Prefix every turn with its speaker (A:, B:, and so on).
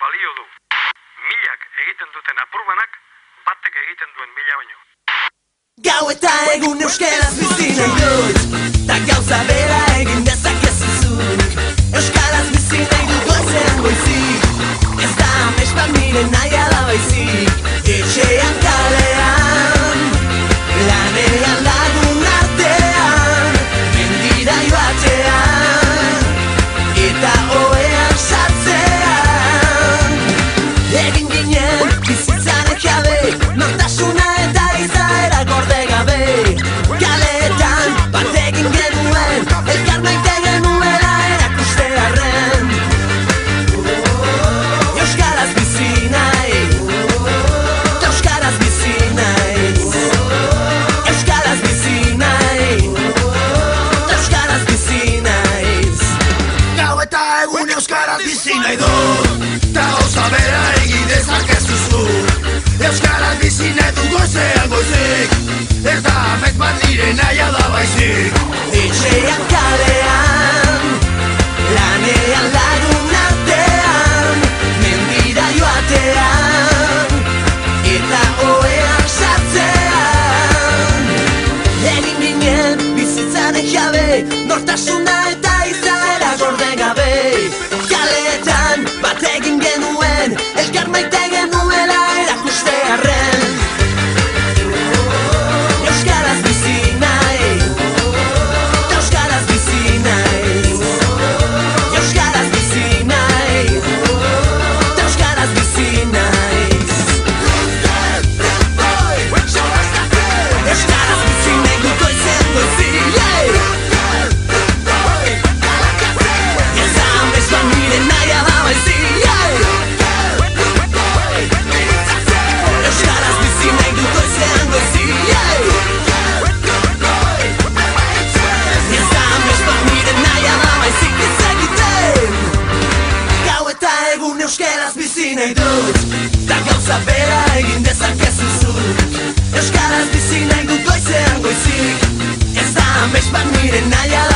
A: balio du. Milak egiten duten apurbanak, batek egiten duen mila baino.
B: Gau eta egun euskaraz bizi nahi dut, ta gauza bera egin dezakezu zuk. Euskaraz bizi nahi dut goizean goizik, ez da amets bat nire naia da baizik. Etxean kalean, lanean lagun artean, mendira joatean, eta ohean sartzean. Egin ginen bizitzaren jabe, nortasuna eta izaera gorde gabe. Kaleetan bat egin genuen, elkar maite genuela erakustearren. Euskaraz bizi nahi, euskaraz bizi naiz. Euskaraz bizi nahi, euskaraz bizi naiz.
C: Gau eta egun euskaraz bizi nahi dut, ta gauza bera egin dezakezu zuk. Euskaraz bizi nahi dut goizean goizik, ez da amets bat nire naia da baizik.
B: Etxean kalean, lanean lagun artean, mendira joatean, eta ohean sartzean. Egin ginen bizitzaren jabe, nortasuna eta izaera gorde gabe. Kaleetan bat egin genuen, elkar maite genuela erakustearren. Euskaraz bizi nahi, euskaraz bizi naiz. Euskaraz bizi nahi, euskaraz bizi naiz. Euskaraz bizi nahi dut goizean goizik. Ez da amets bat nire naia da baizik. Euskaraz bizi nahi dut goizean goizik. Ez da amets bat nire naia da baizik ez egiten. Gau eta egun euskaraz bizi nahi dut, ta gauza bera egin dezakezu zuk. Euskaraz bizi nahi dut goizean goizik, ez da amets bat nire naia da